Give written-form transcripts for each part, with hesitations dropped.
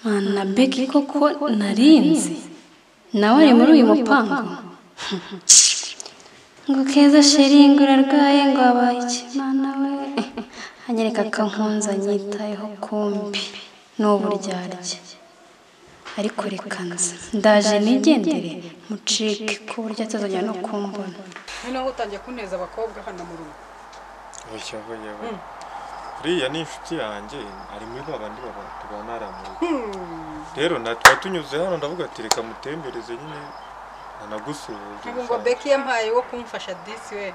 Mana Beki koko narinzi nawe ari muri uyu mupango ngo Keza sheri ngo urarwaye ngo abaye Mana we anyereka akankunza nyitayeho kumbi n'uburyarya ariko rekanza ndaje nigendere mucike ko burya tazongera no kumbona noneho utangiye kuneza abakobwa hano mu rugo Riya ni inshuti yanjye ari muri babandi tubana mu rugo rero natwa tunyuze hano ndavuga ati reka mutembereze nyine anagusuhuza ngo Beki yampaye wo kumfasha disi we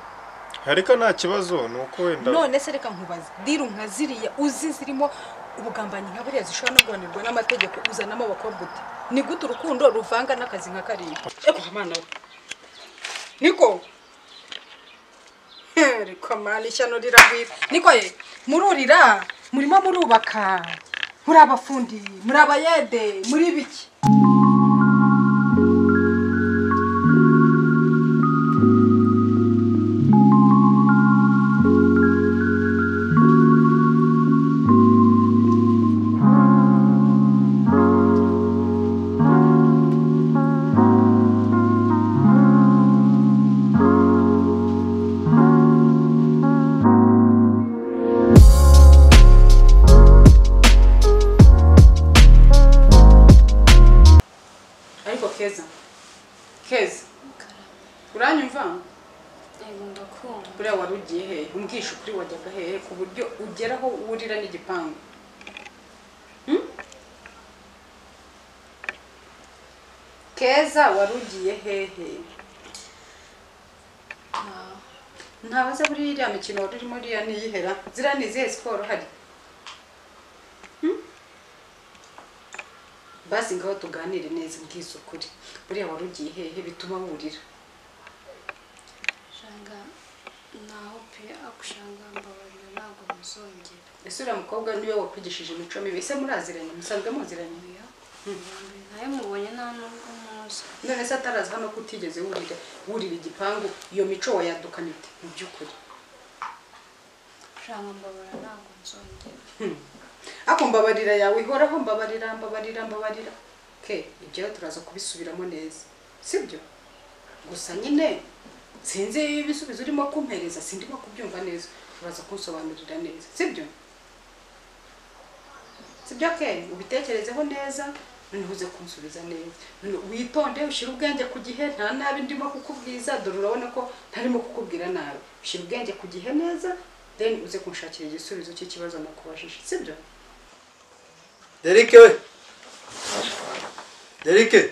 harika nta kibazo nuko wenda none se reka nkubaze diru nka ziriya uzi zirimo ubugambanyi nka buriya zishobora no guhanirwa n'amategeko uzanamo abakobwa ute ni gute urukundo ruvanga n'akazi nka kariya eko Mana we niko riko mani ishyano riragwira niko ye mururira murimo murubaka muri abafundi muri abayede muri biki Keza uranyumva yego ndakumva buriya warugiye he umbwisha ukuri wajyaga he ku buryo ugeraho urira n'igipangu Keza warugiye hehe ntabaza buri iriya mikino urimo iriya niyihera zira nizihe siporo hari basi ngaho tuganire neza ubwisukuri buriya warugiye hehe bituma burira shanga naho pe akushanga mbabarira ntabwo muzongera ese uriya mukobwa niwe wakwigishije imico mibi ese muraziranye musanzwe muziranye nawe mubonye nta nubwo muzi none se ataraza hano ko utigeze wurira igipangu iyo mico wayadukana ite mu by'ukuri shanga mbabarira ntabwo muzongera ako mbabarira yawe ihoraho mbabarira ke ibyo turaza kubisubiramo neza sibyo gusa nyine sinzi ibisubizo urimo kumpereza sindimo kubyumva neza uraza kunsobanurira neza sibyo ke ubitekerezeho neza noneho uze kunsubiza neza witonde ushyira ubwenge ku gihe nta nabi ndimo kukubwiza dore urabona ko ntarimo kukubwira nabi ushyira ubwenge ku gihe neza then uze kunshakira igisubizo cy'ikibazo nakubajije sibyo Derike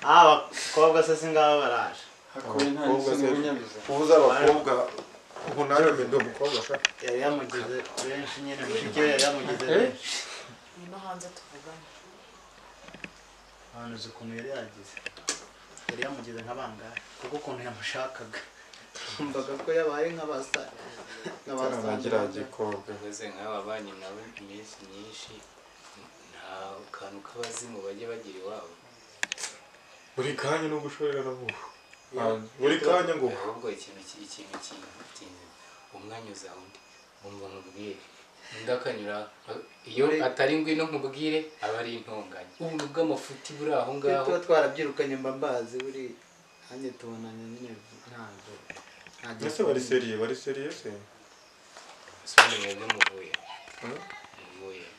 abakobwa se singaba baraje ubuza abakobwa ubu nawe mbe umukobwa sha yari yamugize benshi nyine mushike yari yamugize benshi no hanze tuvugana hano ukuntu yari yamugize nk'abangahe kuko ukuntu yamushakaga mbaga ko yabaye nk'abasa n'abasangira gikobwa beze nk'ababanye nawe iminsi myinshi nta kantu k'abazimu bajye bagira iwabo buri kanya no gushorera navuga buri kanya ngo ahubwo ikintu umwanya uza undi umva nkubwire ndakanyura iyo atari ngwino nkubwire aba ari intonganya ubuntu bw'amafuti buri aho ngaho tuba twarabyirukanye mbazi buri hanye tubonanye nyine ntabwo ese bari seriye se sone mwebwe muvuye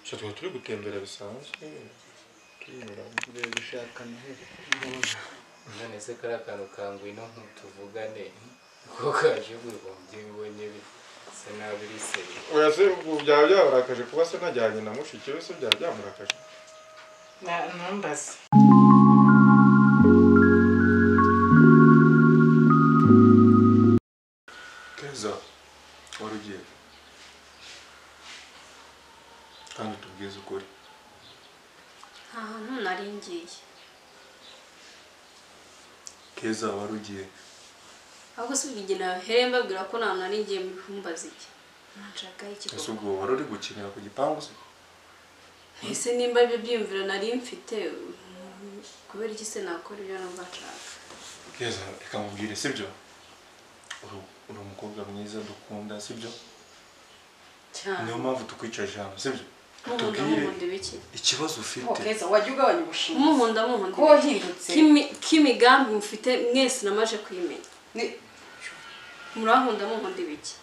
twa turi gutembera bisanzwe tugiye gushaka noheli none se kari akantu kangwino tuvugane kuko kaje guhombye ubonye bisa nabi ari seriye oya se byaba byabarakaje kuba se najyanye na mushiki we se byaba byamurakaje nambase Keza warugiye kandi tubwize ukuri nta hantu nari ngiye Keza warugiye ahubwo se ubwigena heremba mbabwira ko nta nari ngiye muri kumbaza iki nshaka iki ese ubwo wari uri gukinira ku gipangu se ese nimba ibyo byiyumviro nari mfite kubera iki se nakora ibyo numva nshaka Keza reka mubwire sibyo uri umukobwa mwiza dukunda sibyo niyo mpamvu tukwicaje hano sibyo muhunda biki ikibazo ufite Keza wajya ugabanya ubushinwa muhunda ko wahindutse kimigambi mufite mwese namaje kwimenya murankunda muhunda biki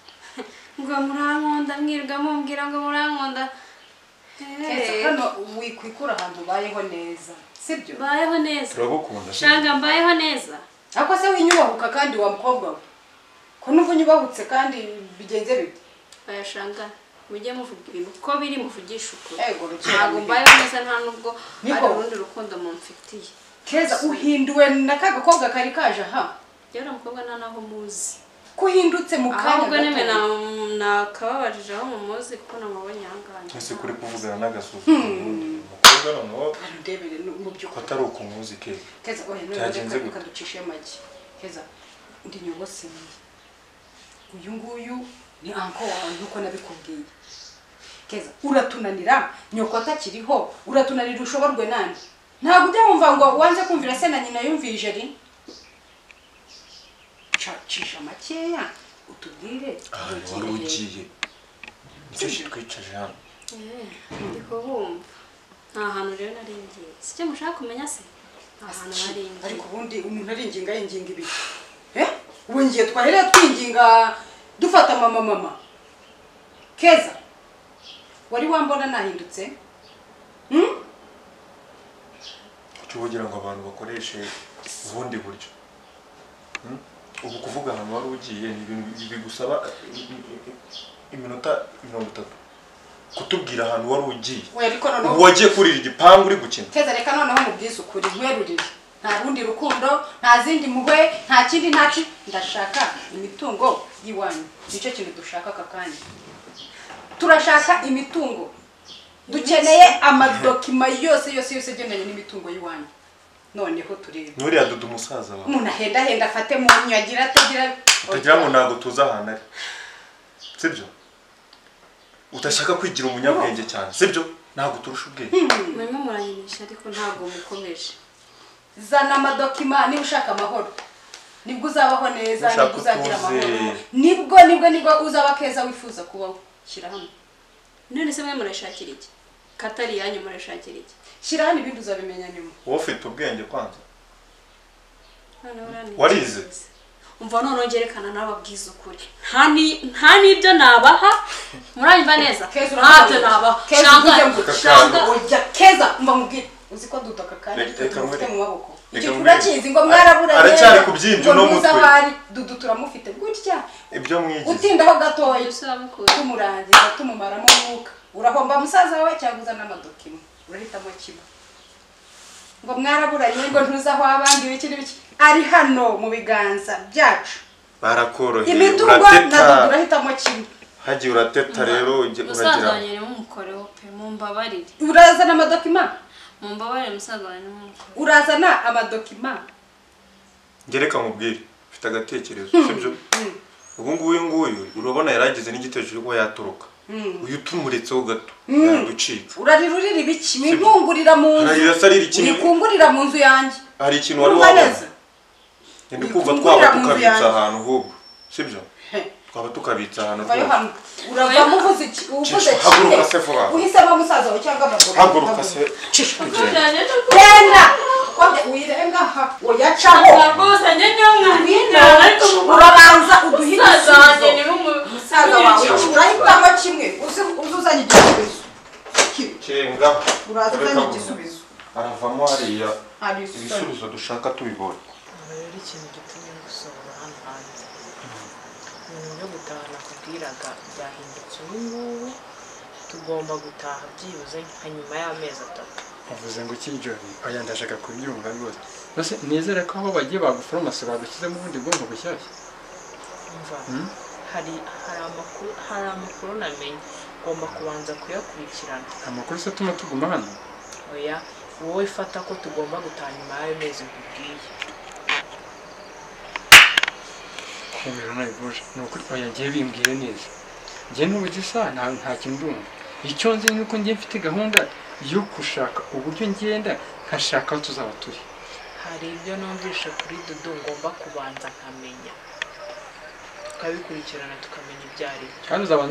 ngo murankunda mwirwa mumbwira ngo murankunda Keza hano wikwikura ahantu bayeho neza sibyo bayeho neza turagukunda shanga mbayeho neza ako se winyubahuka kandi wa mukobwa we ko nuva unyubahutse kandi bigenze bite bayashanga mujye muvuga ibintu ko biri muvugisha ukuri ego ntabwo mbayeho neza nta nubwo ari urundi rukundo mumfitiye Keza uhinduwe na ka gakobwa kari kaje aha rero umukobwa nta naho muzi kuhindutse mu kanya ahubwo neme nakababajije aho mumuzi kuko namubonye ahanganye ese kuri kuvugana n'agasuzuguro umukobwa noneho ndebere mu by'ukuri atari ukumuzi ke Keza oya byagenze none kaducishe amagi Keza ndi nyogoseye uyu nguyu ni anko wawe nkuko nabikubwiye Keza uratunanira nyoko atakiriho uratunanira ushoborwe nande ntabwo ujya wumva ngo wanze kumvira se na nyina yumvirije ri cisha makeya utubwire wari ugiye nicyo kitwicaje hano ndi kubumva nta hantu rero nari ngiye sicyo mushaka kumenya se nta hantu nari ngiye ariko ubundi umuntu aringinga yinginga ibiki ubu ngiye twahereye twinginga dufata mama Keza wari wambona nahindutse kuki uvugira ngo abantu bakoreshe ubundi buryo ubu kuvuga ahantu wari ugiye bigusaba iminota 30 kutubwira ahantu wari ugiye ubu wagiye kurira igipangu uri gukina Keza reka noneho mubwize ukuri nkwerurire nta rundi rukundo nta zindi muhwe nta kindi ntaci ndashaka imitungo yiwanyu nicyo kintu dushaka aka kanya turashaka imitungo dukeneye amadokima yose agendanye n'imitungo yiwanyu noneho turebe nuriya dudu umusaza wawe umuntu ahenda afate mu nyagira utagira ngo ntabwo tuzi ahantu ari sibyo udashaka kwigira umunyabwenge cyane sibyo ntabwo turusha ubwenge murimo muranyinisha ariko ntabwo mukomeje zana amadokima niba ushaka amahoro nibwo uzabaho neza nibwo uzagira amahoro nibwo uzaba Keza wifuza kubaho shyira hano none se mwe murashakira iki katari yanyu murashakira iki shyira hano ibindi uzabimenya nyuma wowe ufite ubwenge kwanza none warize umva none ngerekana n'ababwiza ukuri nta n'ibyo nabaha muranyumva neza ntabyo nabaha shanga ujya Keza mba mubwire uzi ko dutaka kandi dufite mu maboko urakizi ngo mwaraburanye aracyari kubyinjo no mutwe dudu turamufite gutya ibyo mwigize utindaho gatoya tumurangiza tumumaramo umwuka urahomba musaza wawe cyangwa uzana amadokima urahitamo kimwe ngo mwaraburanye ngo ntuzaho abandi biki ari hano mu biganza byacu barakoroheye imitungo na dudu urahitamo kimwe hagiye urateta rero musaza wanjye mumukoreho pe mumbabarire urazana amadokima mumbabarire musaza wanjye mumukoreho urazana amadokima ngereka nkubwire ufite agatekerezo sibyo ubu nguyu urabona yaragize n'igitekerezo ko yatoroka uyu tumuretseho gato yaducika urarirurira ibiki winkungurira mu nzu wikungurira mu nzu yanjye hari ikintu wari wabona ndi kumva twaba tukabitsa ahantu hubwo sibyo twaba tukabitsa ahantu hubwo uravamo uvuze kimwe uhisemo musaza wawe cyangwa amaguru haguruka se genda wirenga aha uyacaho rwose njye nyamwana ariko urabanza uduhire musaza wawe urahitamo kimwe uzuzanye igisubizo cenga urazanye igisubizo aravamo hariya ibisubizo dushaka tubibona rero ikintu gitumye gusohora hano hanze ibintu byo gutaha nakubwiraga byahindutse ubu ngubu tugomba gutaha byibuze nka nyuma y'amezi 3 uvuze ngo ikijori oya ndashaka kubyumva rwose bose nizere ko aho bagiye baguforomasi bagushyizemo ubundi bwonko bushyashya umva hari amakuru namenye ugomba kubanza kuyakurikirana amakuru se atuma tuguma hano oya wowe fata ko tugomba gutaha nyuma y'ayo mezi nkubwiye kumira nayivuje ni ukuri oya ngiye bimbwire neza njye n'ubugi sa nta kintu ndumva icyo nzi ni uko ngiye mfite gahunda yo gushaka uburyo ngenda nkashaka aho tuzaba turi hari ibyo numvishe kuri dudu ngomba kubanza nkamenya tukabikurikirana tukamenya ibyo ari byo kandi uzaba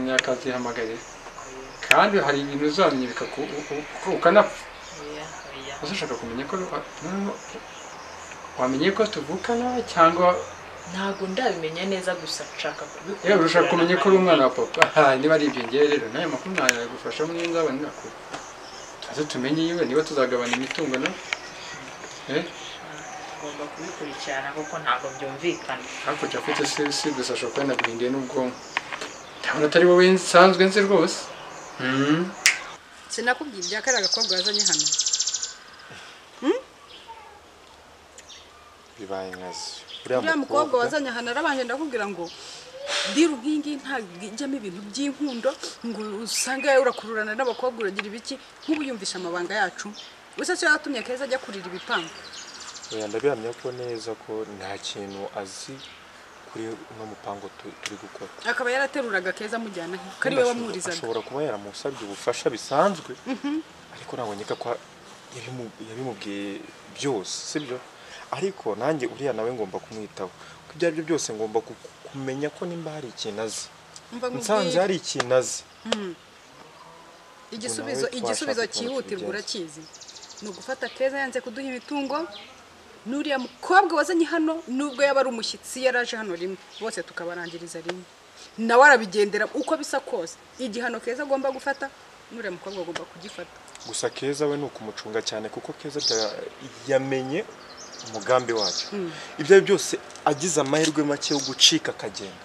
nyakazihamagare kandi hari ibintu uzamenya ukanapfa oya oya ushaka kumenya ko wamenye ko tuvukana cyangwa ntabwo ndabimenya neza gusa nshaka kubikora yewe urashaka kumenya ko uri umwana wa papa niba ari ibyo ngewe rero nayo makuru nayagufashamo niyo nzabona nakuru tuze tumenye yiwe niba tuzagabana imitungo na ngomba kubikurikirana kuko ntabwo byumvikana hakurya afite si gusa ashobora kuba yanaguhinduye n'ubwonko ndabona atari wowe nsanzwe nzi rwose sinakubwiye ibya kariya agakobwa wazanye hano bibaye nkazi uriya mukobwa wazanye hano arabanje ndakubwira ngo ndiru nkingi ntajyamo ibintu by'inkundo ngo usange urakururana n'abakobwa uragira ibiki nk'ubu yumvisha amabanga yacu gusa cyo yatumye Keza ajya kurira ibipangu oya ndabihamya ko neza ko nta kintu azi kuri no mupango turi gukora akaba yarateruraga Keza amujyana kari we wamurizaga ashobora kuba yaramusabye ubufasha bisanzwe ariko nabonye ko yabimubwiye byose sibyo ariko nanjye uriya nawe ngomba kumwitaho ko ibyo ari byo byose ngomba kumenya ko nimba hari ikintu azi nsanze hari ikintu azi igisubizo cyihutirwa urakizi ni ugufata Keza yanze kuduha imitungo n'uriya mukobwa wazanye hano nubwo yaba ari umushyitsi yaraje hano rimwe bose tukabarangiriza rimwe nawe arabigendera uko bisa kose igihano Keza agomba gufata n'uriya mukobwa agomba kugifata gusa Keza we ni ukumucunga cyane kuko Keza yamenye umugambi wacu ibyo byose agize amahirwe make yo gucika akagenda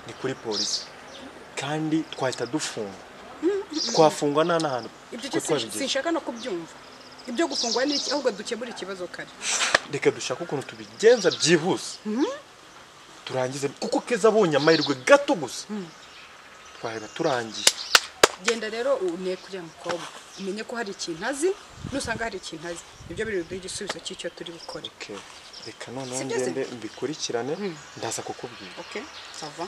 ni kuri polisi kandi twahita dufunga twafungwa nta n'ahantu ibyo sinshaka no kubyumva ibyo gufungwa ni iki ahubwo dukemura ikibazo kare reka dushaka ukuntu tubigenza byihuse turangize kuko Keza abonye amahirwe gato gusa twahera turangiye genda rero une kujya mukobwa umenye ko hari ikintu azi nusanga hari ikintu azi ibyo biri duhe igisubizo cy'icyo turi gukora reka noneho ngende mbikurikirane ndaza kukubwira ça va